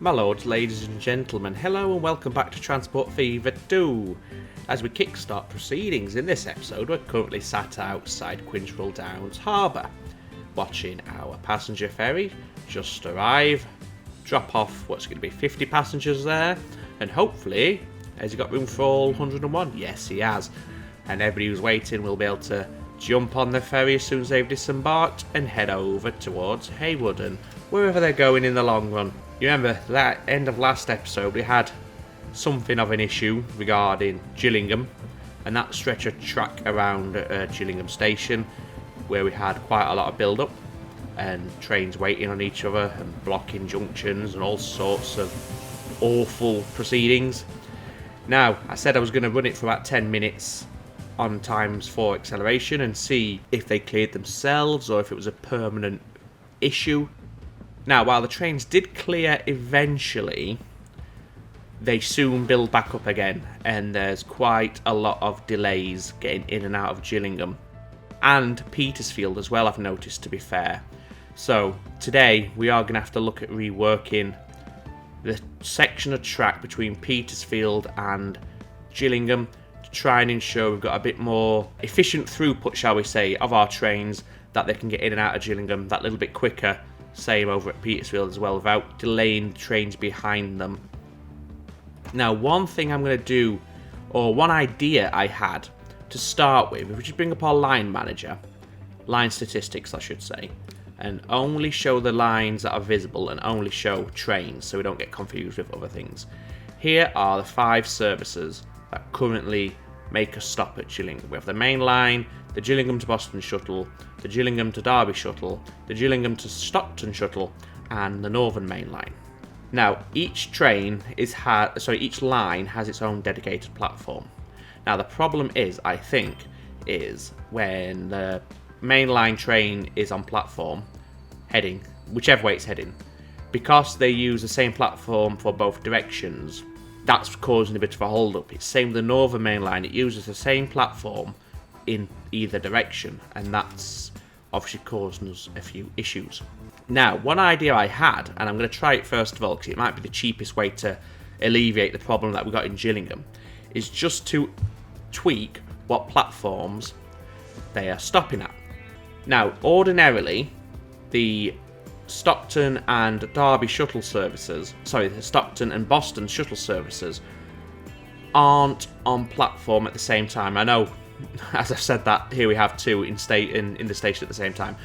My lords, ladies and gentlemen, hello and welcome back to Transport Fever 2. As we kickstart proceedings in this episode, we're currently sat outside Quintrell Downs Harbour, watching our passenger ferry just arrive, drop off what's going to be 50 passengers there, and hopefully, has he got room for all 101? Yes, he has. And everybody who's waiting will be able to jump on the ferry as soon as they've disembarked and head over towards Haywood and wherever they're going in the long run. You remember that end of last episode we had something of an issue regarding Gillingham and that stretch of track around Gillingham station where we had quite a lot of build up and trains waiting on each other and blocking junctions and all sorts of awful proceedings. Now, I said I was going to run it for about 10 minutes on times 4 acceleration and see if they cleared themselves or if it was a permanent issue. Now, while the trains did clear eventually, they soon build back up again, and there's quite a lot of delays getting in and out of Gillingham. And Petersfield as well, I've noticed, to be fair. So, today we are going to have to look at reworking the section of track between Petersfield and Gillingham to try and ensure we've got a bit more efficient throughput, shall we say, of our trains, that they can get in and out of Gillingham that little bit quicker. Same over at Petersfield as well, without delaying trains behind them. Now, one thing I'm going to do, or one idea I had to start with, if we just bring up our line manager, line statistics I should say, and only show the lines that are visible and only show trains so we don't get confused with other things. Here are the 5 services that currently make a stop at Gillingham. We have the main line, the Gillingham to Boston shuttle, the Gillingham to Derby shuttle, the Gillingham to Stockton shuttle, and the Northern Main Line. Now, each line has its own dedicated platform. Now, the problem is, I think, is when the main line train is on platform, heading, whichever way it's heading, because they use the same platform for both directions, that's causing a bit of a hold-up. It's same with the Northern Main Line, it uses the same platform in either direction, and that's obviously causing us a few issues. Now, one idea I had, and I'm going to try it first of all because it might be the cheapest way to alleviate the problem that we got in Gillingham, is just to tweak what platforms they are stopping at. Now, ordinarily, the Stockton and Derby shuttle services, the Stockton and Boston shuttle services aren't on platform at the same time. I know, as I've said that, here we have 2 in the station at the same time.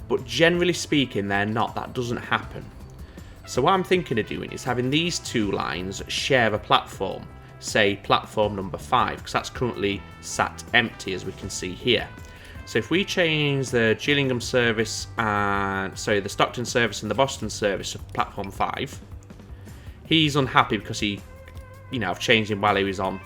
But generally speaking, they're not. That doesn't happen. So what I'm thinking of doing is having these 2 lines share a platform. Say platform number 5, because that's currently sat empty, as we can see here. So if we change the Gillingham service the Stockton service and the Boston service to platform 5, he's unhappy because I've changed him while he was on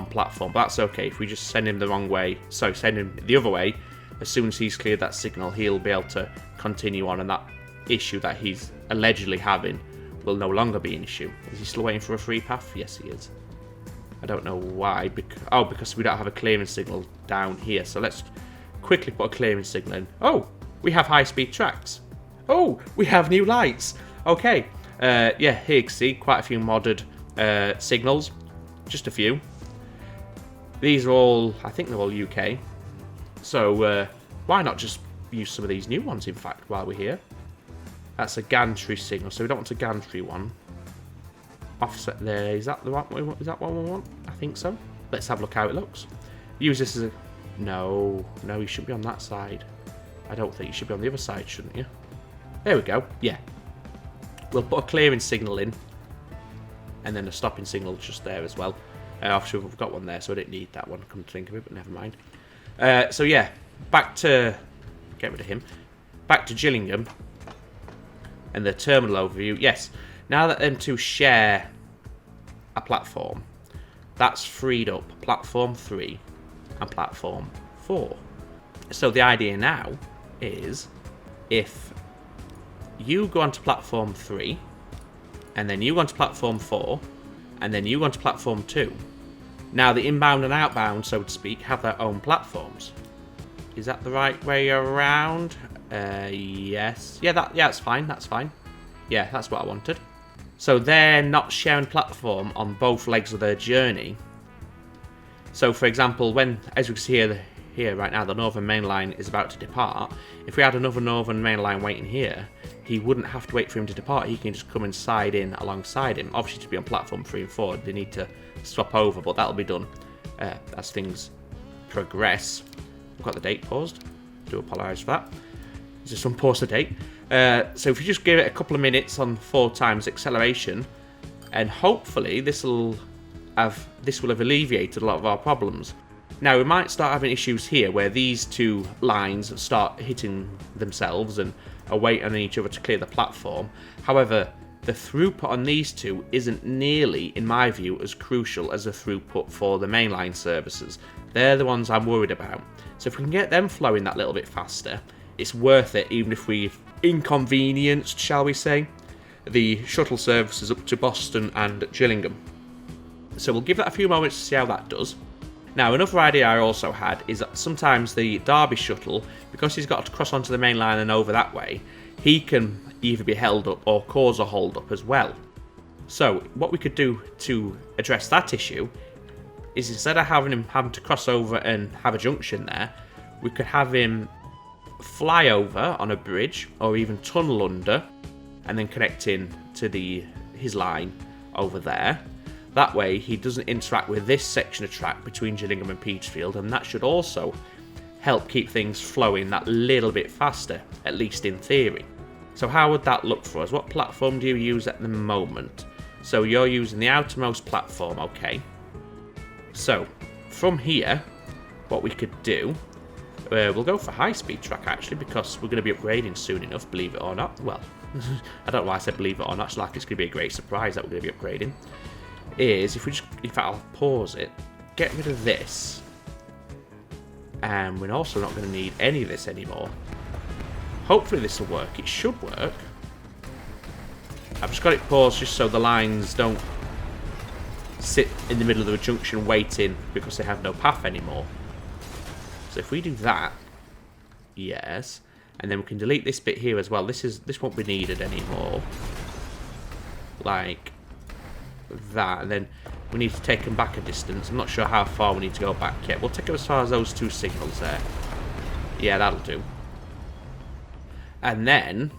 platform. But that's okay. If we just send him the wrong way, send him the other way, as soon as he's cleared that signal, he'll be able to continue on, and that issue that he's allegedly having will no longer be an issue. Is he still waiting for a free path? Yes, he is. I don't know why. Because we don't have a clearance signal down here. So let's quickly put a clearance signal in. Oh, we have high-speed tracks. Oh, we have new lights. Okay. Here you can see quite a few modded signals. Just a few. These are all, I think they're all UK. So why not just use some of these new ones, in fact, while we're here. That's a gantry signal, so we don't want a gantry one. Offset there, is that the right one? Is that what we want? I think so. Let's have a look how it looks. Use this as a... No, you should be on that side. I don't think you should be on the other side, shouldn't you? There we go, yeah. We'll put a clearing signal in, and then a stopping signal just there as well. Obviously we've got one there, so I didn't need that one, come to think of it, but never mind. So yeah, back to... Get rid of him. Back to Gillingham. And the terminal overview. Yes, now that them 2 share a platform, that's freed up platform 3 and platform 4. So the idea now is if you go onto platform 3, and then you go onto platform 4, and then you go onto platform 2, now the inbound and outbound, so to speak, have their own platforms. Is that the right way around? Yes. Yeah, that's fine. That's fine. Yeah, that's what I wanted. So they're not sharing platform on both legs of their journey. So for example, when, as we can see here right now, the Northern Main Line is about to depart. If we had another Northern Main Line waiting here, he wouldn't have to wait for him to depart. He can just come and side in alongside him. Obviously, to be on platform 3 and 4, they need to swap over, but that'll be done as things progress. I've got the date paused. Do apologise for that. Just unpause the date. So if you just give it a couple of minutes on 4 times acceleration, and hopefully this will have alleviated a lot of our problems. Now we might start having issues here where these two lines start hitting themselves and are waiting on each other to clear the platform. However, the throughput on these two isn't nearly, in my view, as crucial as the throughput for the mainline services. They're the ones I'm worried about. So if we can get them flowing that little bit faster, it's worth it, even if we've inconvenienced, shall we say, the shuttle services up to Boston and Gillingham. So we'll give that a few moments to see how that does. Now, another idea I also had is that sometimes the Derby shuttle, because he's got to cross onto the main line and over that way, he can either be held up or cause a hold up as well. So what we could do to address that issue is, instead of having him having to cross over and have a junction there, we could have him fly over on a bridge or even tunnel under and then connect in to his line over there. That way he doesn't interact with this section of track between Gillingham and Petersfield, and that should also help keep things flowing that little bit faster, at least in theory. So how would that look for us? What platform do you use at the moment? So you're using the outermost platform, okay. So from here, what we could do, we'll go for high-speed track actually, because we're going to be upgrading soon enough, believe it or not. Well, I don't know why I said believe it or not, it's like it's going to be a great surprise that we're going to be upgrading. Is if we just, in fact I'll pause it, get rid of this, and we're also not going to need any of this anymore. Hopefully this will work. It should work. I've just got it paused just so the lines don't sit in the middle of the junction waiting because they have no path anymore. So if we do that, yes, and then we can delete this bit here as well. This won't be needed anymore. Like that, and then we need to take them back a distance. I'm not sure how far we need to go back yet. We'll take them as far as those 2 signals there. Yeah, that'll do. And then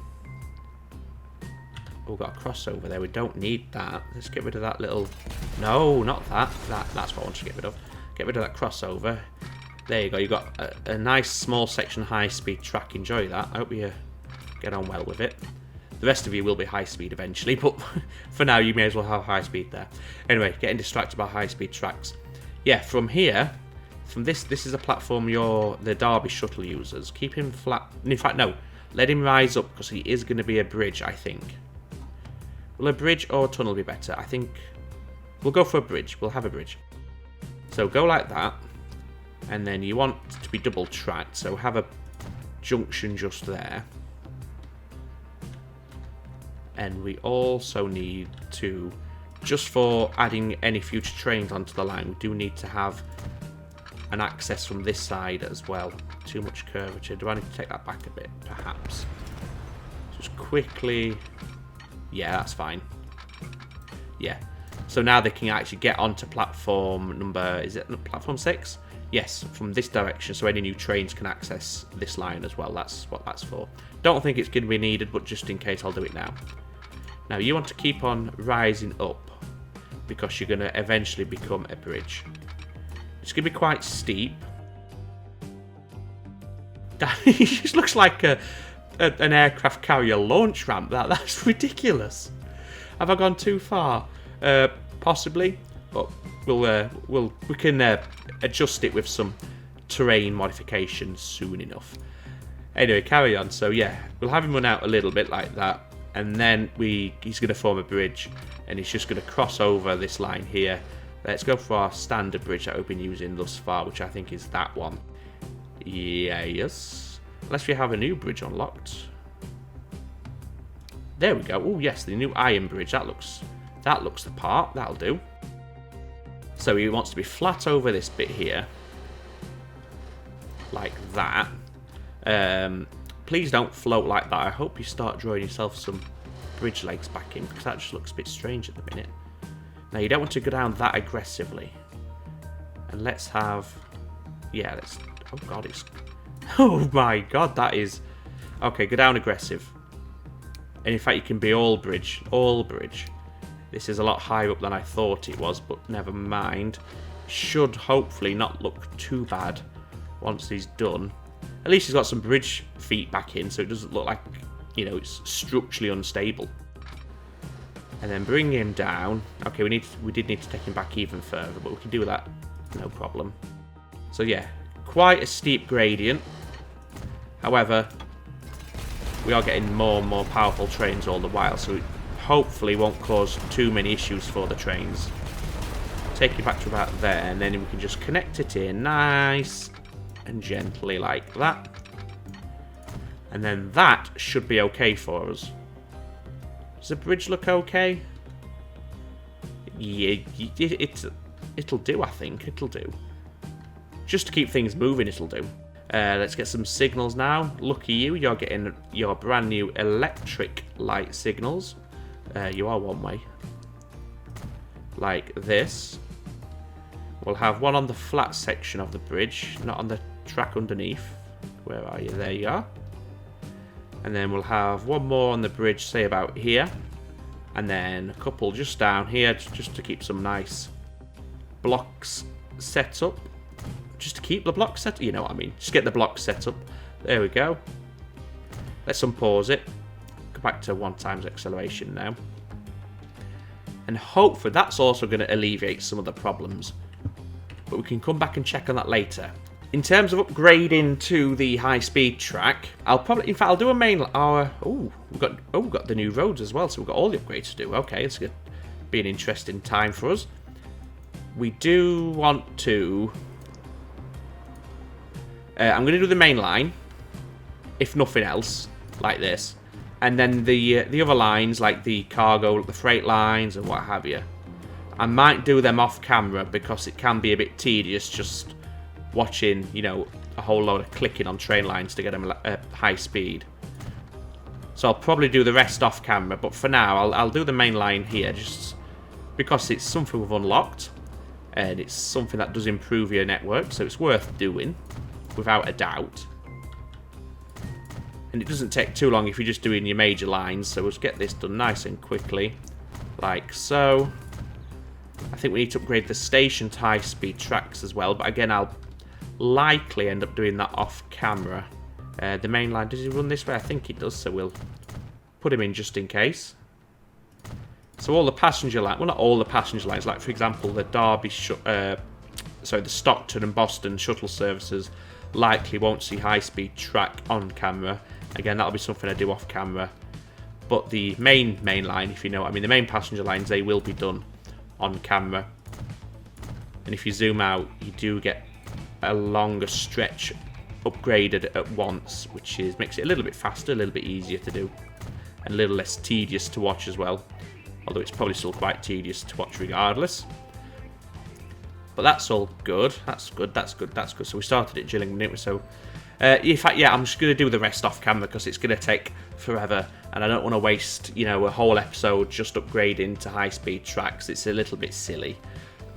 we've got a crossover there. We don't need that. Let's get rid of that little... No, not that. That's what I want to get rid of. Get rid of that crossover. There you go. You've got a nice small section high-speed track. Enjoy that. I hope you get on well with it. The rest of you will be high speed eventually, but for now you may as well have high speed there. Anyway, getting distracted by high speed tracks. Yeah, from here, from this is a platform the Derby shuttle users. Keep him flat. In fact, no, let him rise up because he is going to be a bridge, I think. Will a bridge or a tunnel be better? I think we'll go for a bridge. We'll have a bridge. So go like that, and then you want to be double tracked, so have a junction just there. And we also need to, just for adding any future trains onto the line, we do need to have an access from this side as well. Too much curvature. Do I need to take that back a bit? Perhaps. Just quickly. Yeah, that's fine. Yeah. So now they can actually get onto platform number, is it platform 6? Yes, from this direction, so any new trains can access this line as well. That's what that's for. Don't think it's going to be needed, but just in case, I'll do it now. Now, you want to keep on rising up because you're going to eventually become a bridge. It's going to be quite steep. It just looks like an aircraft carrier launch ramp. That's ridiculous. Have I gone too far? Possibly, but we can adjust it with some terrain modifications soon enough. Anyway, carry on. So yeah, we'll have him run out a little bit like that, and then he's going to form a bridge, and he's just going to cross over this line here. Let's go for our standard bridge that we've been using thus far, which I think is that one. Yes. Unless we have a new bridge unlocked. There we go. Oh yes, the new iron bridge. That looks the part. That'll do. So he wants to be flat over this bit here, like that. Please don't float like that. I hope you start drawing yourself some bridge legs back in, because that just looks a bit strange at the minute. Now, you don't want to go down that aggressively. And let's have... Yeah, let's... Oh, God, it's... Oh, my God, that is... Okay, go down aggressive. And in fact, you can be all bridge. All bridge. This is a lot higher up than I thought it was, but never mind. Should hopefully not look too bad once he's done. At least he's got some bridge feet back in, so it doesn't look like, you know, it's structurally unstable. And then bring him down. Okay, we did need to take him back even further, but we can do that, no problem. So yeah, quite a steep gradient. However, we are getting more and more powerful trains all the while, so it hopefully won't cause too many issues for the trains. Take you back to about there, and then we can just connect it in nice and gently like that. And then that should be okay for us. Does the bridge look okay? Yeah, it'll do, I think. It'll do. Just to keep things moving, it'll do. Let's get some signals now. Lucky you, you're getting your brand new electric light signals. You are one way. Like this. We'll have one on the flat section of the bridge, not on the track underneath. Where are you? There you are. And then we'll have one more on the bridge, say about here. And then a couple just down here, just to keep some nice blocks set up. Just to keep the blocks set up, you know what I mean. Just get the blocks set up. There we go. Let's unpause it. Go back to 1x acceleration now. And hopefully that's also going to alleviate some of the problems. But we can come back and check on that later. In terms of upgrading to the high-speed track, I'll probably, in fact, I'll do a main. We've got the new roads as well, so we've got all the upgrades to do. Okay, it's going to be an interesting time for us. We do want to. I'm going to do the main line, if nothing else, like this, and then the other lines, like the cargo, the freight lines, and what have you. I might do them off camera because it can be a bit tedious just watching, you know, a whole load of clicking on train lines to get them at high speed. So I'll probably do the rest off camera, but for now I'll do the main line here just because it's something we've unlocked and it's something that does improve your network, so it's worth doing without a doubt. And it doesn't take too long if you're just doing your major lines, so we'll get this done nice and quickly, like so. I think we need to upgrade the station to high-speed tracks as well, but again, I'll likely end up doing that off camera. The main line, does he run this way? I think he does, so we'll put him in just in case. So all the passenger lines, well, not all the passenger lines, like for example the the Stockton and Boston shuttle services likely won't see high-speed track on camera. Again, that'll be something I do off camera. But the main line, if you know what I mean, the main passenger lines, they will be done on camera. And if you zoom out, you do get a longer stretch upgraded at once, which makes it a little bit faster, a little bit easier to do, and a little less tedious to watch as well. Although it's probably still quite tedious to watch regardless. But that's all good. That's good. That's good. That's good. So we started at Gillingham, didn't we? So, in fact, yeah, I'm just going to do the rest off camera because it's going to take forever, and I don't want to waste, you know, a whole episode just upgrading to high-speed tracks. It's a little bit silly.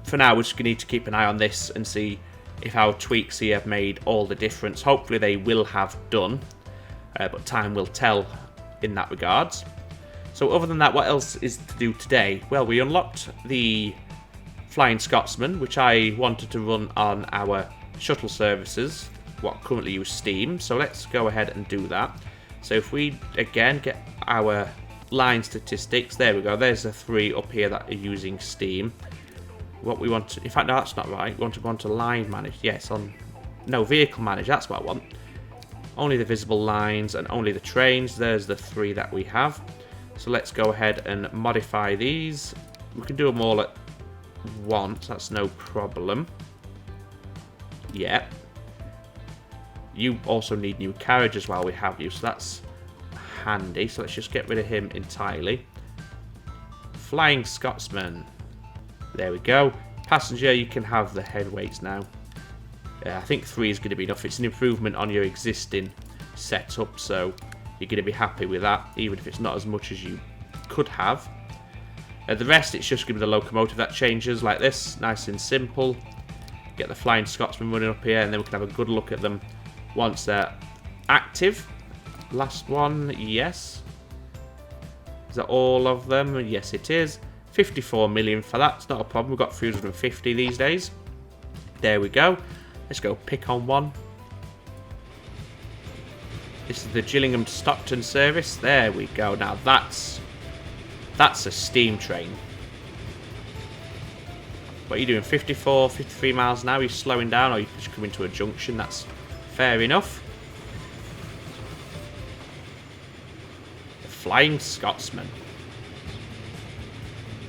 For now, we're just going to need to keep an eye on this and see if our tweaks here have made all the difference. Hopefully, they will have done, but time will tell in that regards. So, other than that, what else is to do today? Well, we unlocked the Flying Scotsman, which I wanted to run on our shuttle services, what currently use Steam. So let's go ahead and do that. So if we again get our line statistics, there we go. There's the 3 up here that are using Steam. What we want to, in fact, no, that's not right. We want to go on to line manage. Yes, vehicle manage. That's what I want. Only the visible lines and only the trains. There's the 3 that we have. So let's go ahead and modify these. We can do them all at once, that's no problem. Yeah. You also need new carriages while we have you, so that's handy. So let's just get rid of him entirely. Flying Scotsman. There we go. Passenger, you can have the head weights now. I think 3 is going to be enough. It's an improvement on your existing setup, so you're going to be happy with that, even if it's not as much as you could have. The rest, it's just going to be the locomotive that changes like this, nice and simple. Get the Flying Scotsman running up here, and then we can have a good look at them once they're active. Last one, yes. Is that all of them? Yes, it is. 54 million for that. It's not a problem. We've got 350 these days. There we go. Let's go pick on one. This is the Gillingham to Stockton service. There we go. Now that's a steam train. What are you doing? 54, 53 miles an hour? Are you slowing down, or you just come into a junction? That's fair enough. The Flying Scotsman.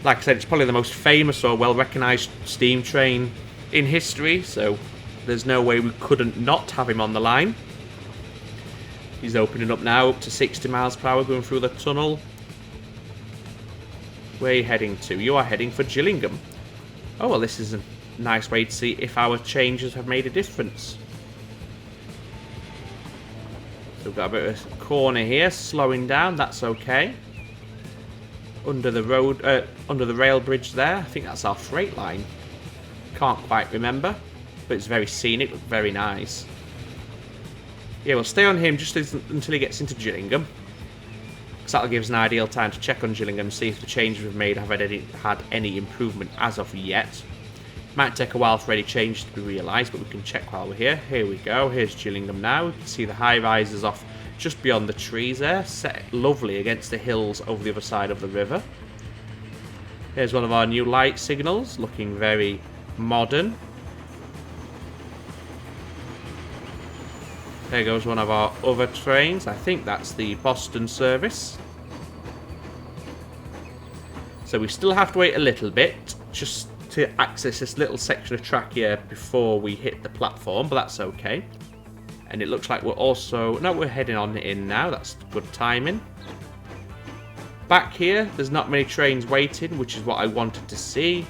Like I said, it's probably the most famous or well-recognised steam train in history, so there's no way we couldn't not have him on the line. He's opening up now, up to 60 miles per hour, going through the tunnel. Where are you heading to? You are heading for Gillingham. Oh, well, this is a nice way to see if our changes have made a difference. So we've got a bit of a corner here, slowing down, that's okay. Under the road, under the rail bridge there, I think that's our freight line. Can't quite remember, but it's very scenic, very nice. Yeah, we'll stay on him just until he gets into Gillingham, because that'll give us an ideal time to check on Gillingham, see if the changes we've made have had any improvement as of yet. Might take a while for any changes to be realised, but we can check while we're here. Here we go, here's Gillingham now. We can see the high rises off just beyond the trees there, set lovely against the hills over the other side of the river. Here's one of our new light signals, looking very modern. There goes one of our other trains. I think that's the Boston service. So we still have to wait a little bit just to access this little section of track here before we hit the platform, but that's okay. And it looks like we're also... No, we're heading on in now. That's good timing. Back here, there's not many trains waiting, which is what I wanted to see.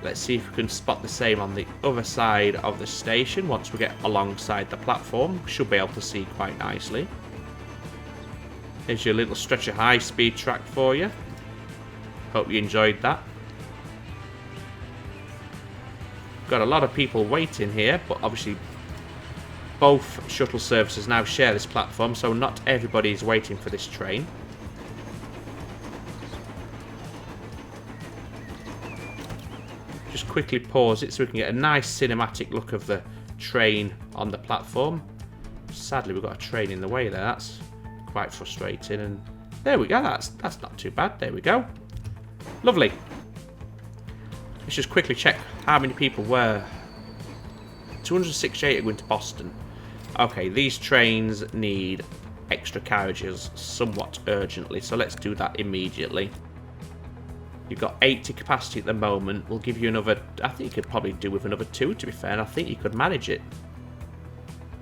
Let's see if we can spot the same on the other side of the station. Once we get alongside the platform, we should be able to see quite nicely. Here's your little stretch of high-speed track for you. Hope you enjoyed that. Got a lot of people waiting here, but obviously both shuttle services now share this platform, so not everybody is waiting for this train. Just quickly pause it so we can get a nice cinematic look of the train on the platform. Sadly, we've got a train in the way there. That's quite frustrating. And there we go. That's not too bad. There we go. Lovely. Let's just quickly check how many people were. 268 are going to Boston. Okay, these trains need extra carriages somewhat urgently, so let's do that immediately. You've got 80 capacity at the moment. We'll give you another... I think you could probably do with another 2, to be fair, and I think you could manage it.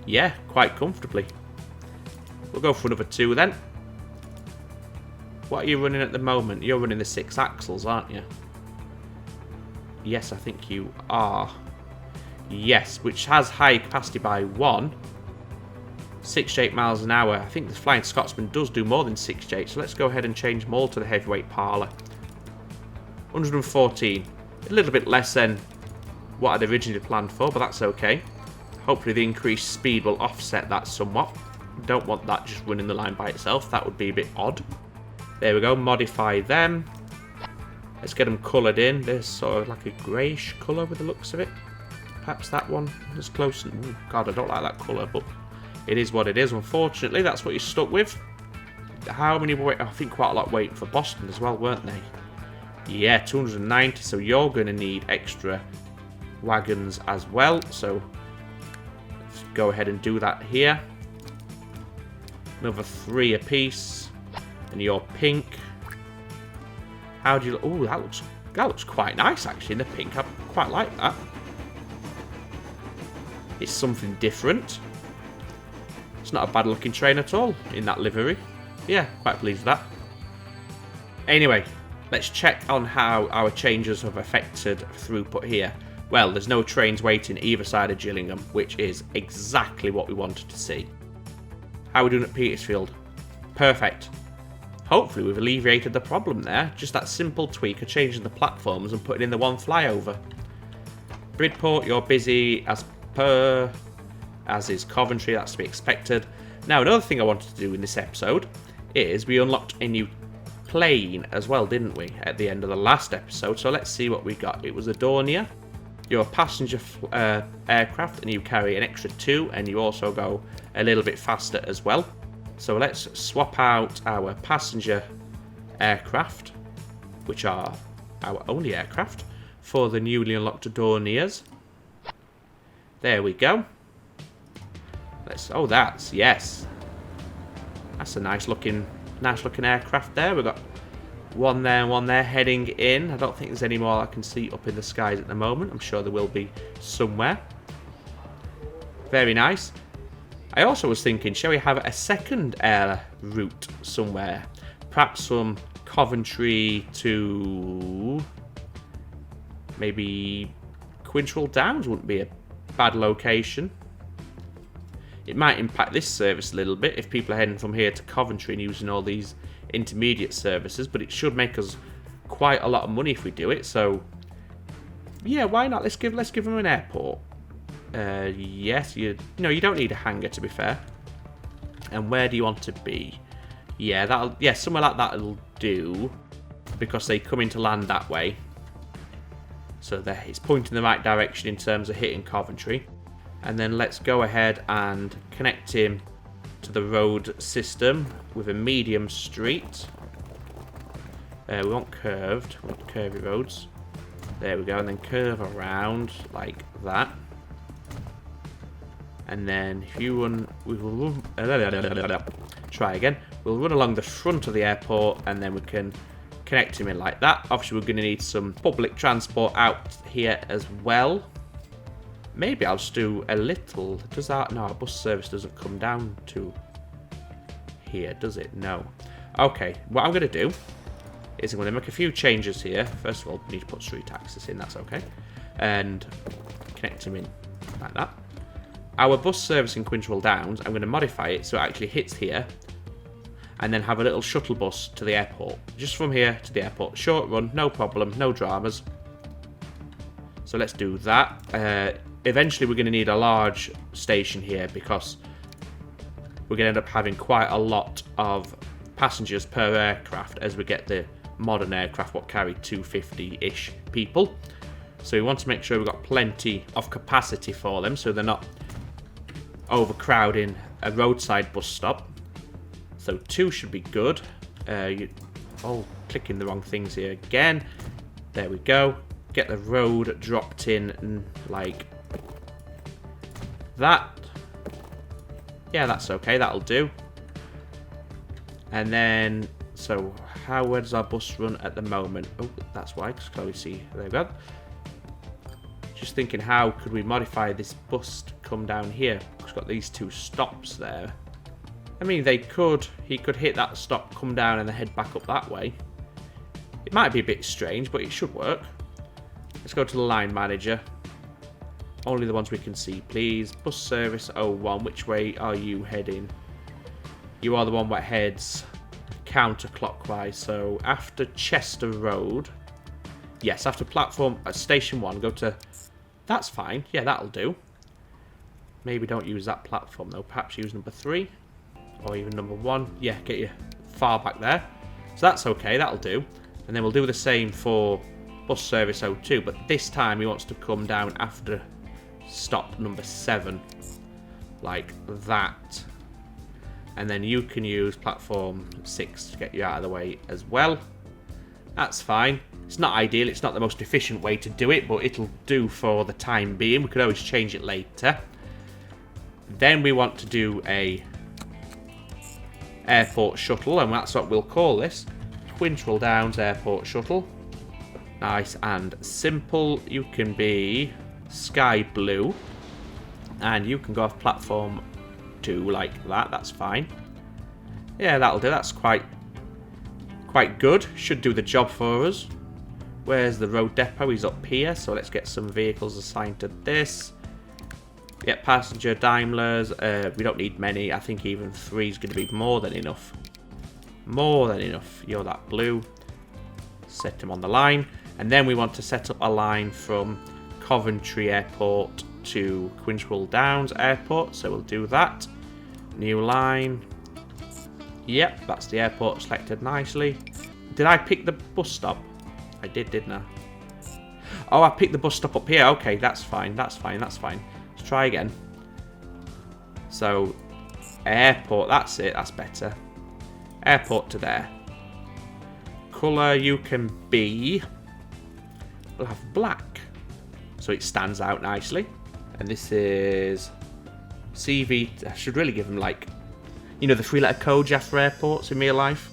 Yeah, quite comfortably. We'll go for another 2 then. What are you running at the moment? You're running the 6 axles, aren't you? Yes, I think you are. Yes, which has high capacity by 1. 68 miles an hour. I think the Flying Scotsman does do more than 68, so let's go ahead and change them all to the heavyweight parlour. 114. A little bit less than what I'd originally planned for, but that's okay. Hopefully the increased speed will offset that somewhat. Don't want that just running the line by itself. That would be a bit odd. There we go. Modify them. Let's get them coloured in. There's sort of like a greyish colour with the looks of it. Perhaps that one is close. Ooh, God, I don't like that colour, but it is what it is. Unfortunately, that's what you're stuck with. How many were... I think quite a lot waiting for Boston as well, weren't they? Yeah, 290, so you're going to need extra wagons as well. So let's go ahead and do that here. Another 3 apiece. And you're pink. How do you... Oh, that looks quite nice, actually, in the pink. I quite like that. It's something different. It's not a bad looking train at all in that livery. Yeah, quite pleased with that. Anyway, let's check on how our changes have affected throughput here. Well, there's no trains waiting either side of Gillingham, which is exactly what we wanted to see. How are we doing at Petersfield? Perfect. hopefully we've alleviated the problem there. Just that simple tweak of changing the platforms and putting in the one flyover. Bridport, you're busy as per, as is Coventry, that's to be expected. Now, another thing I wanted to do in this episode is we unlocked a new plane as well, didn't we, at the end of the last episode? So let's see what we got. It was a Dornier. You're a passenger aircraft, and you carry an extra 2, and you also go a little bit faster as well. So let's swap out our passenger aircraft, which are our only aircraft, for the newly unlocked Dorniers. There we go. Yes. That's a nice looking aircraft there. We've got one there and one there heading in. I don't think there's any more I can see up in the skies at the moment. I'm sure there will be somewhere. Very nice. I also was thinking, shall we have a second air route somewhere? Perhaps from Coventry to maybe Quintrell Downs wouldn't be a bad location. It might impact this service a little bit if people are heading from here to Coventry and using all these intermediate services, but it should make us quite a lot of money if we do it. So yeah, why not? Let's give them an airport. Yes, you don't need a hangar, to be fair. And where do you want to be? Yeah, somewhere like that'll do, because they come into land that way. So there, it's pointing in the right direction in terms of hitting Coventry. And then let's go ahead and connect him to the road system with a medium street. We want curved, we want curvy roads. There we go, and then curve around like that. And then if you run, we will run, try again. We'll run along the front of the airport, and then we can connect him in like that. Obviously, we're going to need some public transport out here as well. Maybe I'll just do a little. Does that? No, our bus service doesn't come down to here, does it? No. Okay, what I'm going to do is I'm going to make a few changes here. First of all, we need to put street access in. That's okay. And connect him in like that. Our bus service in Quintrell Downs, I'm going to modify it so it actually hits here, and then have a little shuttle bus to the airport. Just from here to the airport. Short run, no problem, no dramas. So let's do that. Eventually we're going to need a large station here, because we're going to end up having quite a lot of passengers per aircraft as we get the modern aircraft what carry 250-ish people. So we want to make sure we've got plenty of capacity for them, so they're not overcrowding a roadside bus stop. So 2 should be good. Clicking the wrong things here again. There we go. Get the road dropped in like that. Yeah, that's okay. That'll do. And then, so where does our bus run at the moment? Oh, that's why, because Chloe see. There we go. Just thinking, how could we modify this bus to come down here? It's got these 2 stops there. I mean, he could hit that stop, come down, and then head back up that way. It might be a bit strange, but it should work. Let's go to the line manager. Only the ones we can see, please. Bus service 01, which way are you heading? You are the one that heads counterclockwise, so after Chester Road. Yes, after platform station 1, go to... That's fine. Yeah, that'll do. Maybe don't use that platform, though. Perhaps use number 3. Or even number 1. Yeah, get you far back there. So that's okay. That'll do. And then we'll do the same for bus service 02. But this time he wants to come down after stop number 7. Like that. And then you can use platform 6 to get you out of the way as well. That's fine. It's not ideal, it's not the most efficient way to do it, but it'll do for the time being. We could always change it later. Then we want to do a airport shuttle, and that's what we'll call this. Quintrell Downs Airport Shuttle. Nice and simple. You can be sky blue, and you can go off platform 2 like that. That's fine. Yeah, that'll do. That's quite good. Should do the job for us. Where's the road depot? He's up here, so let's get some vehicles assigned to this. Get passenger Daimlers. We don't need many. I think even 3 is going to be more than enough. more than enough. You're that blue. Set them on the line. And then we want to set up a line from Coventry Airport to Quintrell Downs Airport. So we'll do that. New line. Yep, that's the airport selected nicely. Did I pick the bus stop? I did, didn't I? Oh, I picked the bus stop up here. Okay, that's fine. That's fine. That's fine. Let's try again. So, airport. That's it. That's better. Airport to there. Colour you can be. We'll have black. So it stands out nicely. And this is CV. I should really give them like, you know, the 3-letter codes after airports in real life.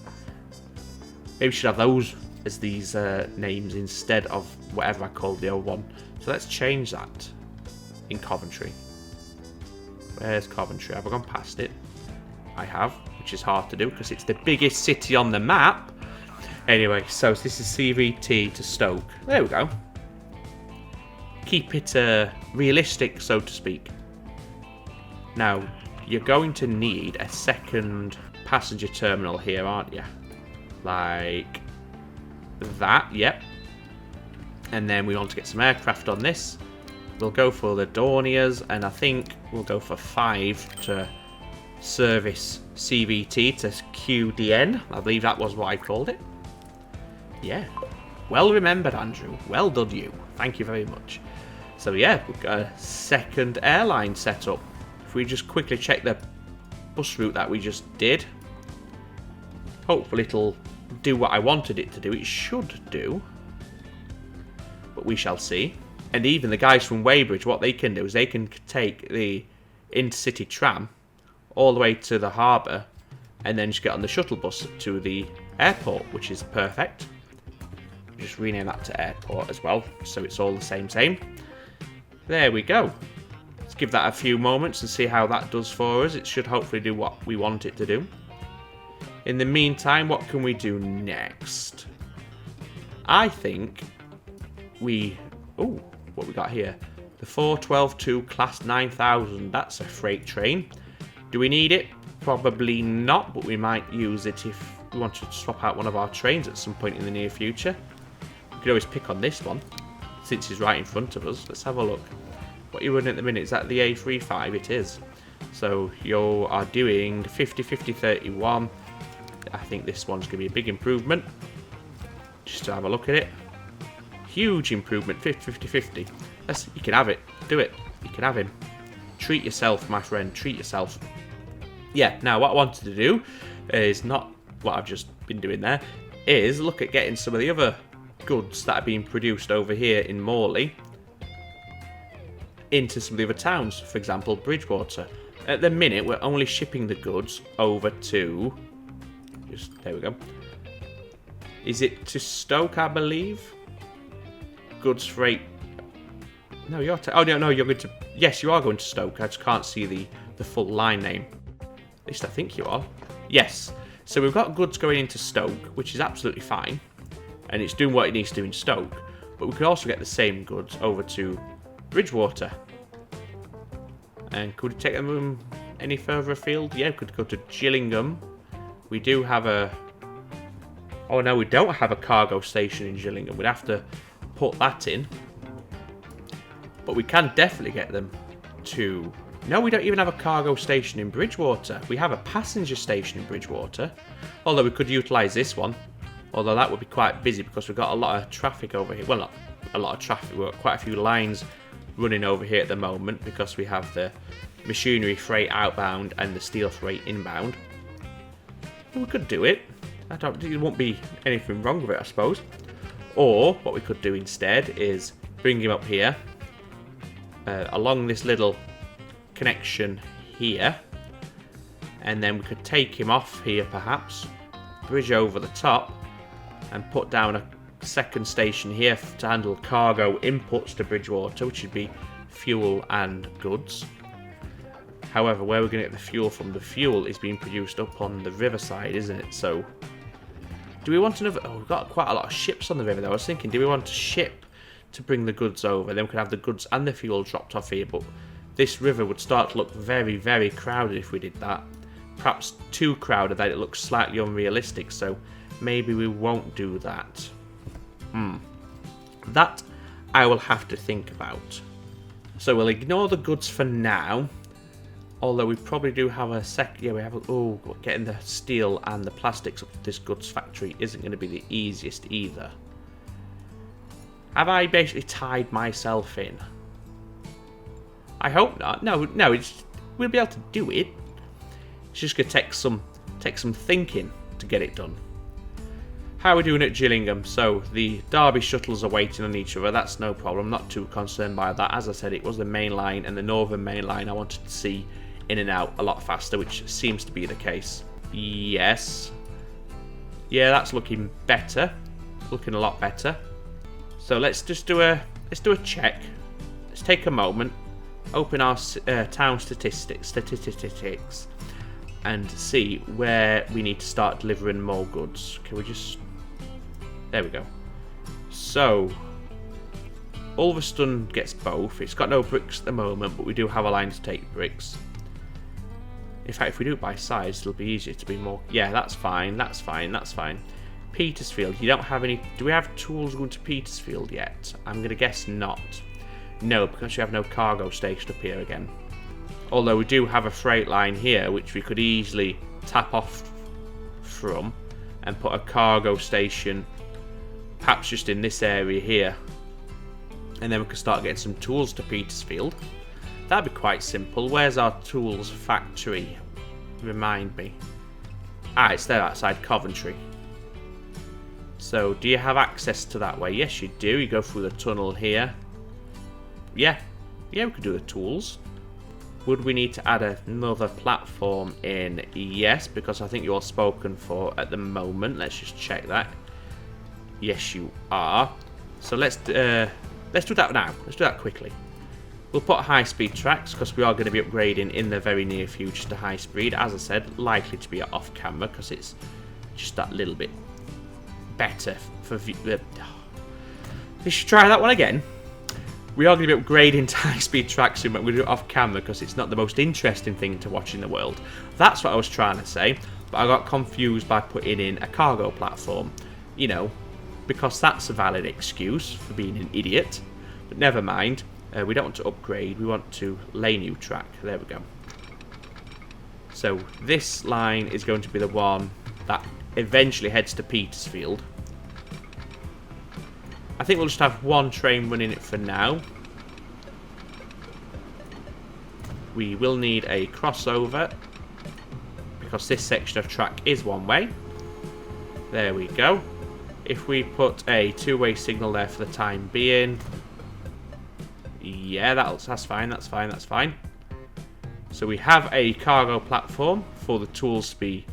Maybe we should have those as these names instead of whatever I called the old one. So let's change that in Coventry. Where's Coventry? Have I gone past it? I have, which is hard to do because it's the biggest city on the map. Anyway, so this is CVT to Stoke. There we go. Keep it realistic, so to speak. Now, you're going to need a second passenger terminal here, aren't you? Like that, yep. And then we want to get some aircraft on this. We'll go for the Dorniers, and I think we'll go for 5 to service CVT to QDN. I believe that was what I called it. Yeah. Well remembered, Andrew. Well done, you. Thank you very much. So yeah, we've got a second airline set up. If we just quickly check the bus route that we just did, hopefully it'll do what I wanted it to do. It should do, but we shall see. And even the guys from Weybridge, what they can do is they can take the intercity tram all the way to the harbour and then just get on the shuttle bus to the airport, which is perfect. Just rename that to airport as well, so it's all the same. There we go. Let's give that a few moments and see how that does for us. It should hopefully do what we want it to do. In the meantime, what can we do next? I think we... Oh, what we got here? The 412-2 Class 9000. That's a freight train. Do we need it? Probably not, but we might use it if we want to swap out one of our trains at some point in the near future. We could always pick on this one, since it's right in front of us. Let's have a look. What are you running at the minute? Is that the A35? It is. So you are doing 50-50-31. I think this one's going to be a big improvement. Just to have a look at it. Huge improvement, 50-50-50. You can have it. Do it. You can have him. Treat yourself, my friend. Treat yourself. Yeah, now what I wanted to do is not what I've just been doing there, is look at getting some of the other goods that are being produced over here in Morley into some of the other towns. For example, Bridgewater. At the minute, we're only shipping the goods over to... there we go. Is it to Stoke, I believe? Goods freight. No, you're... oh, no, you're going to... yes, you are going to Stoke. I just can't see the full line name. At least I think you are. Yes. So we've got goods going into Stoke, which is absolutely fine. And it's doing what it needs to do in Stoke. But we could also get the same goods over to Bridgewater. And could we take them any further afield? Yeah, we could go to Gillingham. We do have a... oh no, we don't have a cargo station in Gillingham. We'd have to put that in. But we can definitely get them to... no, we don't even have a cargo station in Bridgewater. We have a passenger station in Bridgewater. Although we could utilise this one. Although that would be quite busy because we've got a lot of traffic over here. Well, not a lot of traffic. We've got quite a few lines running over here at the moment because we have the machinery freight outbound and the steel freight inbound. We could do it. There won't be anything wrong with it, I suppose. Or what we could do instead is bring him up here along this little connection here, and then we could take him off here perhaps, bridge over the top, and put down a second station here to handle cargo inputs to Bridgewater, which would be fuel and goods. However, where we're going to get the fuel from, the fuel is being produced up on the riverside, isn't it? So, do we want another... oh, we've got quite a lot of ships on the river though. I was thinking, do we want to ship to bring the goods over? Then we could have the goods and the fuel dropped off here, but this river would start to look very, very crowded if we did that. perhaps too crowded that it looks slightly unrealistic, so maybe we won't do that. That I will have to think about. So we'll ignore the goods for now. Although we probably do have a yeah, we have getting the steel and the plastics up to this goods factory isn't going to be the easiest either. Have I basically tied myself in? I hope not. No, we'll be able to do it. It's just going to take some thinking to get it done. How are we doing at Gillingham? So the Derby shuttles are waiting on each other. That's no problem. Not too concerned by that. As I said, it was the main line and the northern main line I wanted to see in and out a lot faster, which seems to be the case. Yes. Yeah, that's looking better. Looking a lot better. So let's just do a check. Let's take a moment. Open our town statistics and see where we need to start delivering more goods. Can we just... There we go. So, Ulverston gets both. It's got no bricks at the moment, but we do have a line to take bricks. In fact, if we do it by size, it'll be easier to be more... Yeah, that's fine, that's fine, that's fine. Petersfield, you don't have any... Do we have tools going to Petersfield yet? I'm going to guess not. No, because we have no cargo station up here again. Although we do have a freight line here, which we could easily tap off from and put a cargo station perhaps just in this area here. And then we could start getting some tools to Petersfield. That'd be quite simple. Where's our tools factory? Remind me. Ah, it's there outside Coventry. So, do you have access to that way? Yes, you do. You go through the tunnel here. Yeah, we could do the tools. Would we need to add another platform in? Yes, because I think you're spoken for at the moment. Let's just check that. Yes, you are. So let's do that now. Let's do that quickly. We'll put high-speed tracks because we are going to be upgrading in the very near future to high speed. As I said, likely to be off camera because it's just that little bit better for view. We should try that one again. We are going to be upgrading to high-speed tracks soon, but we'll do it off camera because it's not the most interesting thing to watch in the world. That's what I was trying to say, but I got confused by putting in a cargo platform. You know, because that's a valid excuse for being an idiot. But never mind. We don't want to upgrade. We want to lay new track. There we go. So this line is going to be the one that eventually heads to Petersfield. I think we'll just have one train running it for now. We will need a crossover because this section of track is one way. There we go. If we put a two-way signal there for the time being, yeah, that's fine, that's fine, that's fine. So we have a cargo platform for the tools to be,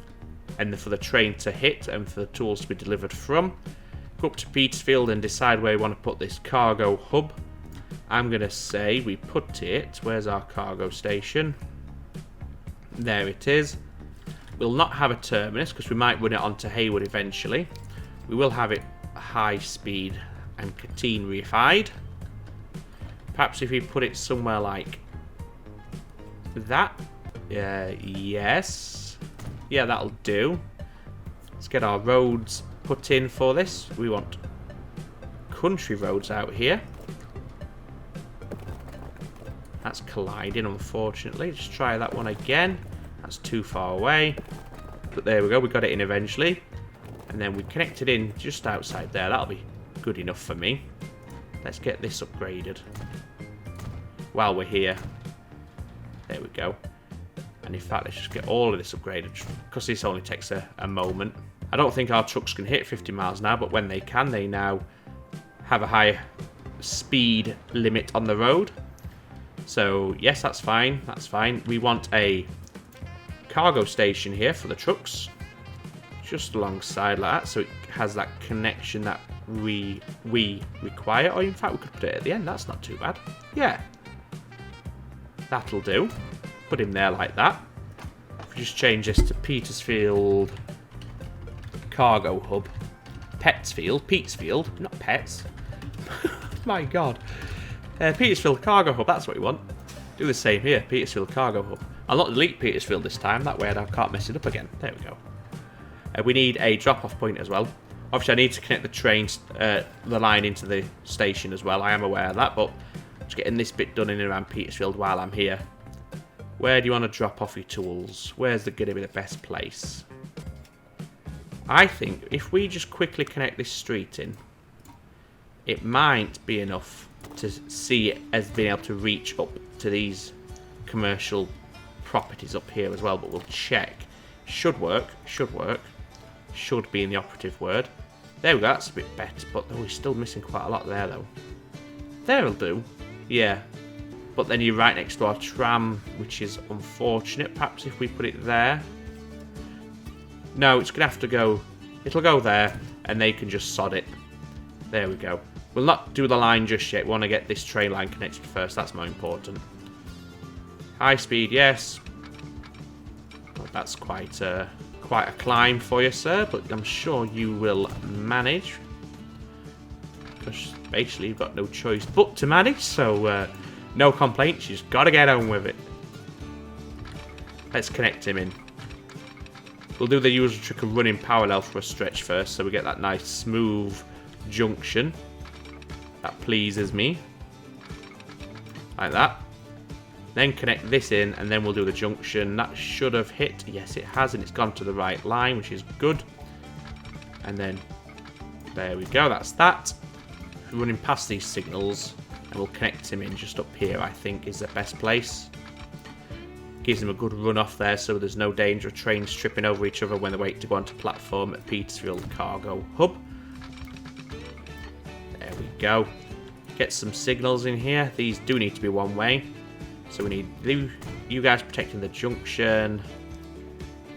and for the train to hit, and for the tools to be delivered from. Go up to Petersfield and decide where we want to put this cargo hub. I'm going to say we put it... Where's our cargo station? There it is. We'll not have a terminus because we might run it onto Hayward eventually. We will have it high speed and catenary-ified. Perhaps if we put it somewhere like that. Yes. Yeah, that'll do. Let's get our roads put in for this. We want country roads out here. That's colliding, unfortunately. Just try that one again. That's too far away. But there we go. We got it in eventually. And then we connect it in just outside there. That'll be good enough for me. Let's get this upgraded while we're here. There we go. And in fact, let's just get all of this upgraded because this only takes a moment. I don't think our trucks can hit 50 miles an hour, but when they can, they now have a higher speed limit on the road. So, yes, that's fine. That's fine. We want a cargo station here for the trucks. Just alongside like that, so it has that connection that we require. Or in fact, we could put it at the end. That's not too bad. Yeah. That'll do. Put him there like that. If we just change this to Petersfield Cargo Hub. Petersfield, not Pets. My God. Petersfield Cargo Hub, that's what we want. Do the same here, Petersfield Cargo Hub. I'll not delete Petersfield this time, that way I can't mess it up again. There we go. We need a drop-off point as well. Obviously, I need to connect the trains, the line into the station as well. I am aware of that, but just getting this bit done in and around Petersfield while I'm here. Where do you want to drop off your tools? Where's going to be the best place? I think if we just quickly connect this street in, it might be enough to see it as being able to reach up to these commercial properties up here as well, but we'll check. Should work, should work. Should be in the operative word. There we go, that's a bit better, but we're still missing quite a lot there though. There'll do, yeah. But then you're right next to our tram, which is unfortunate. Perhaps if we put it there. No, it's going to have to go. It'll go there, and they can just sod it. There we go. We'll not do the line just yet. We want to get this train line connected first. That's more important. High speed, yes. Well, that's quite a climb for you, sir. But I'm sure you will manage. Because basically you've got no choice but to manage. So no complaints. You just got to get on with it. Let's connect him in. We'll do the usual trick of running parallel for a stretch first, so we get that nice smooth junction. That pleases me. Like that. Then connect this in, and then we'll do the junction. That should have hit. Yes, it has, and it's gone to the right line, which is good. And then, there we go, that's that. Running past these signals, and we'll connect him in just up here, I think, is the best place. Gives him a good run off there, so there's no danger of trains tripping over each other when they wait to go onto platform at Petersfield Cargo Hub. There we go. Get some signals in here. These do need to be one way. So we need you guys protecting the junction.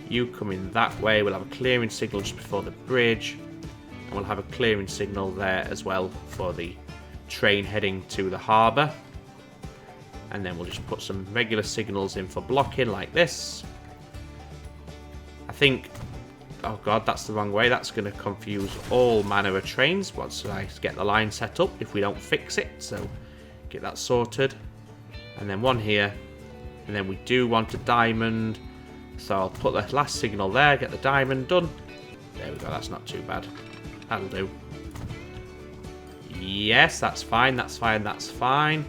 You coming that way. We'll have a clearing signal just before the bridge. And we'll have a clearing signal there as well for the train heading to the harbour. And then we'll just put some regular signals in for blocking like this. I think... Oh god, that's the wrong way. That's going to confuse all manner of trains once I get the line set up if we don't fix it. So get that sorted. And then one here. And then we do want a diamond. So I'll put the last signal there, get the diamond done. There we go, that's not too bad. That'll do. Yes, that's fine, that's fine, that's fine.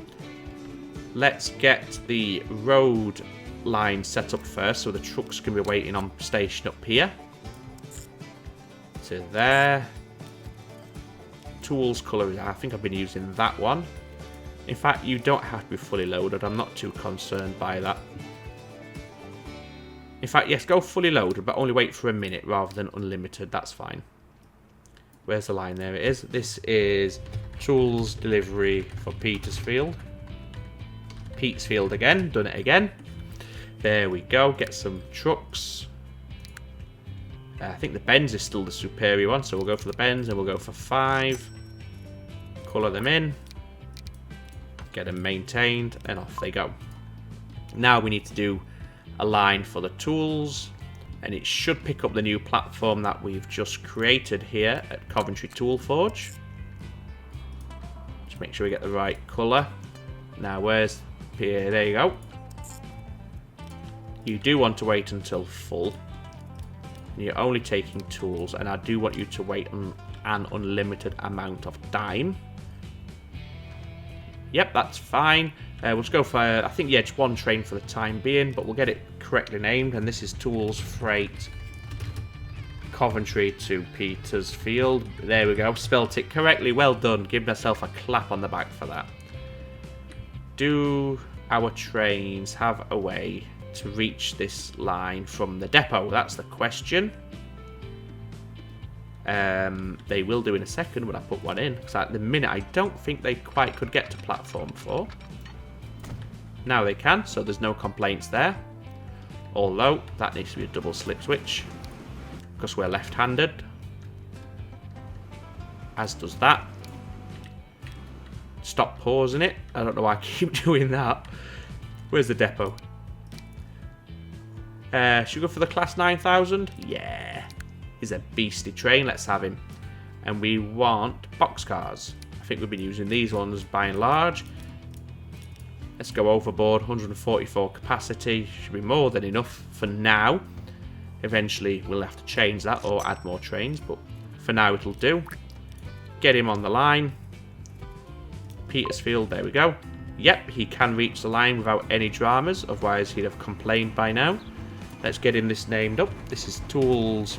Let's get the road line set up first, so the trucks can be waiting on station up here. To there. Tools colour, I think I've been using that one. In fact, you don't have to be fully loaded. I'm not too concerned by that. In fact, yes, go fully loaded, but only wait for a minute rather than unlimited. That's fine. Where's the line? There it is. This is tools delivery for Petersfield. Petersfield again, done it again. There we go, get some trucks. I think the Benz is still the superior one, so we'll go for the Benz and we'll go for 5. Colour them in. Get them maintained, and off they go. Now we need to do a line for the tools, and it should pick up the new platform that we've just created here at Coventry Tool Forge. Just make sure we get the right colour. Now where's... Here, there you go. You do want to wait until full. You're only taking tools, and I do want you to wait on an unlimited amount of time. Yep, that's fine. We'll just go for, I think, yeah, just one train for the time being, but we'll get it correctly named, and this is Tools Freight Coventry to Petersfield. There we go, spelt it correctly, well done. Give myself a clap on the back for that. Do our trains have a way to reach this line from the depot? That's the question. They will do in a second when I put one in, because at the minute I don't think they quite could get to platform 4. Now they can, so there's no complaints there. Although that needs to be a double slip switch, because we're left-handed. As does that. Stop pausing it. I don't know why I keep doing that. Where's the depot? Should we go for the Class 9000? Yeah. He's a beastly train. Let's have him. And we want boxcars. I think we've been using these ones by and large. Let's go overboard. 144 capacity. Should be more than enough for now. Eventually we'll have to change that or add more trains, but for now it'll do. Get him on the line. Petersfield, there we go. Yep, he can reach the line without any dramas, otherwise he'd have complained by now. Let's get him this named up. This is Tools,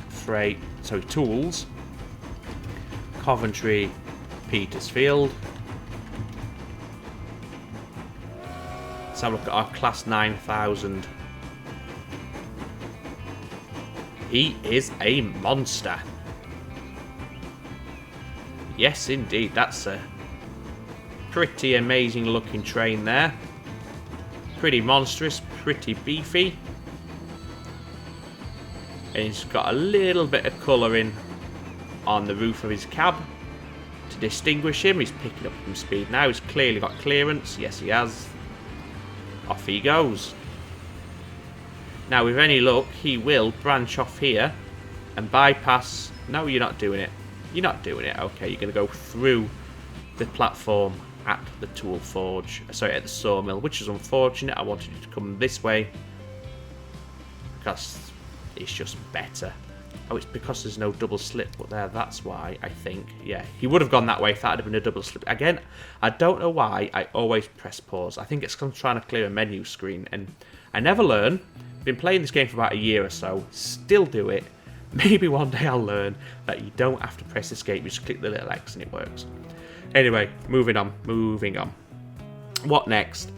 Coventry, Petersfield. Let's have a look at our Class 9000. He is a monster. Yes, indeed, that's a pretty amazing looking train there. Pretty monstrous, pretty beefy. And he's got a little bit of colouring on the roof of his cab to distinguish him. He's picking up some speed now. He's clearly got clearance. Yes, he has. Off he goes. Now, with any luck, he will branch off here and bypass. No, you're not doing it. You're not doing it. Okay, you're going to go through the platform at the tool forge. Sorry, at the sawmill, which is unfortunate. I wanted you to come this way because it's just better. Oh, it's because there's no double slip, but that's why, I think. Yeah, he would have gone that way if that had been a double slip. Again, I don't know why I always press pause. I think it's because I'm trying to clear a menu screen, and I never learn. Been playing this game for about a year or so, still do it. Maybe one day I'll learn that you don't have to press escape, you just click the little X and it works. Anyway, moving on. What next?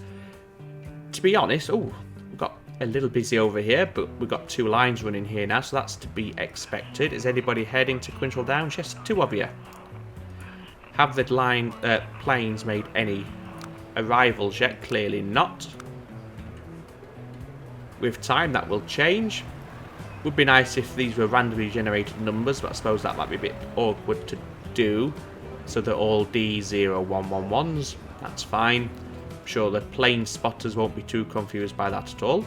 To be honest, we've got a little busy over here, but we've got 2 lines running here now, so that's to be expected. Is anybody heading to Quintrell Downs? Yes, 2 of you. Have the planes made any arrivals yet? Clearly not. With time, that will change. Would be nice if these were randomly generated numbers, but I suppose that might be a bit awkward to do. So they're all D0111s. That's fine. I'm sure the plane spotters won't be too confused by that at all.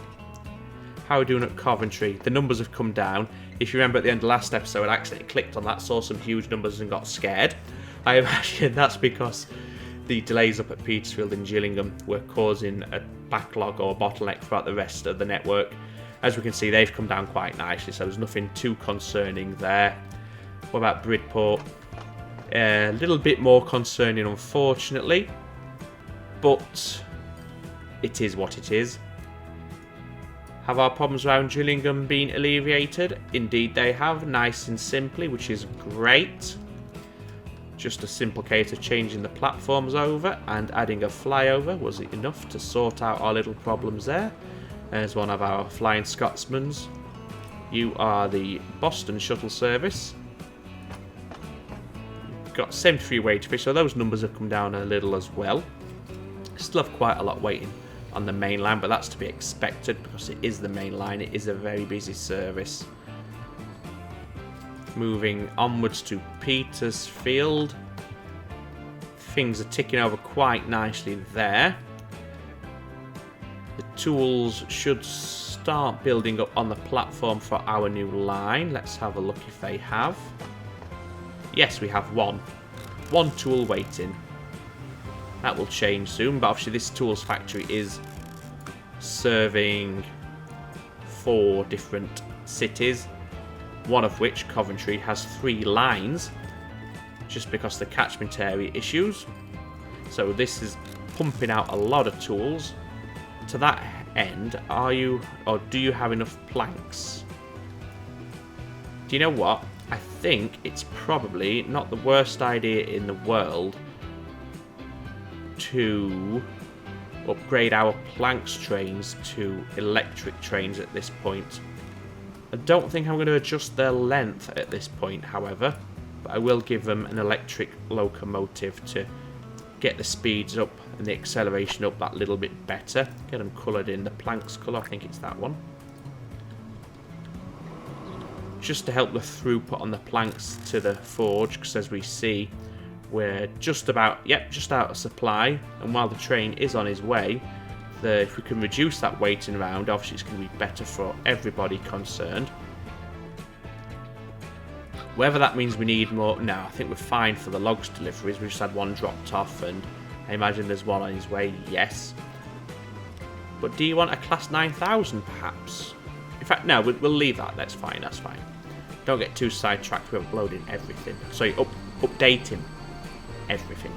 How are we doing at Coventry? The numbers have come down. If you remember at the end of last episode, I accidentally clicked on that, saw some huge numbers and got scared. I imagine that's because the delays up at Petersfield and Gillingham were causing a backlog or bottleneck throughout the rest of the network. As we can see, they've come down quite nicely, so there's nothing too concerning there. What about Bridport? A little bit more concerning, unfortunately, but it is what it is. Have our problems around Gillingham been alleviated? Indeed they have, nice and simply, which is great. Just a simple case of changing the platforms over and adding a flyover was enough to sort out our little problems there. There's one of our Flying Scotsmans. You are the Boston shuttle service. Got 73 waiting, so those numbers have come down a little as well. Still have quite a lot waiting on the main line, but that's to be expected because it is the main line. It is a very busy service. Moving onwards to Petersfield. Things are ticking over quite nicely there. The tools should start building up on the platform for our new line. Let's have a look if they have. Yes, we have one tool waiting. That will change soon, but obviously this tools factory is serving 4 different cities, one of which, Coventry, has 3 lines just because of the catchment area issues. So this is pumping out a lot of tools. To that end, do you have enough planks? Do you know what? I think it's probably not the worst idea in the world to upgrade our planks trains to electric trains at this point. I don't think I'm going to adjust their length at this point, however, but I will give them an electric locomotive to get the speeds up and the acceleration up that little bit better. Get them coloured in the planks colour, I think it's that one. Just to help the throughput on the planks to the forge, because as we see, we're just out of supply, and while the train is on his way, if we can reduce that waiting around, obviously it's going to be better for everybody concerned. Whether that means we need more, no, I think we're fine for the logs deliveries. We just had one dropped off, and I imagine there's one on his way, yes. But do you want a Class 9000 perhaps? In fact, no, we'll leave that. That's fine. Don't get too sidetracked with uploading everything. Sorry, updating everything.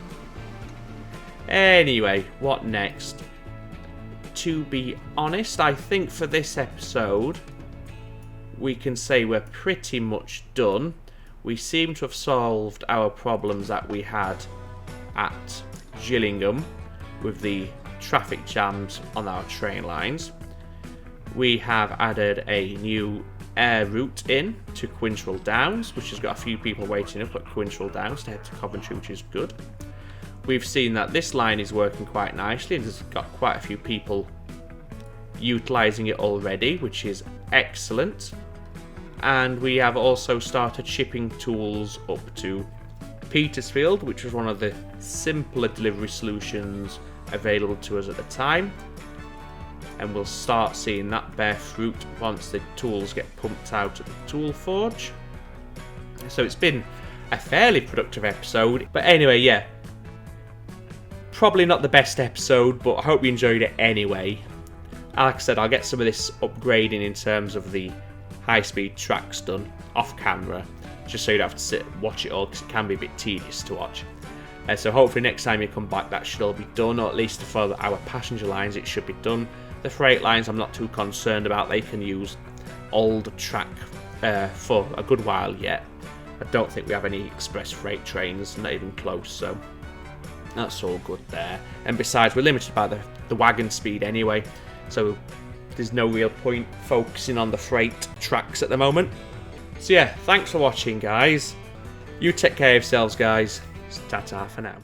Anyway, what next? To be honest, I think for this episode, we can say we're pretty much done. We seem to have solved our problems that we had at Gillingham with the traffic jams on our train lines. We have added a new air route in to Quintrell Downs, which has got a few people waiting up at Quintrell Downs to head to Coventry, which is good. We've seen that this line is working quite nicely and has got quite a few people utilising it already, which is excellent. And we have also started shipping tools up to Petersfield, which was one of the simpler delivery solutions available to us at the time. And we'll start seeing that bear fruit once the tools get pumped out at the tool forge. So it's been a fairly productive episode. But anyway, yeah. Probably not the best episode, but I hope you enjoyed it anyway. Like I said, I'll get some of this upgrading in terms of the high-speed tracks done off camera, just so you don't have to sit and watch it all, because it can be a bit tedious to watch. So hopefully next time you come back that should all be done, or at least for our passenger lines it should be done. The freight lines I'm not too concerned about, they can use old track for a good while yet. I don't think we have any express freight trains, not even close, so that's all good there. And besides, we're limited by the wagon speed anyway, so there's no real point focusing on the freight tracks at the moment. So yeah, thanks for watching guys. You take care of yourselves guys. Ta-ta for now.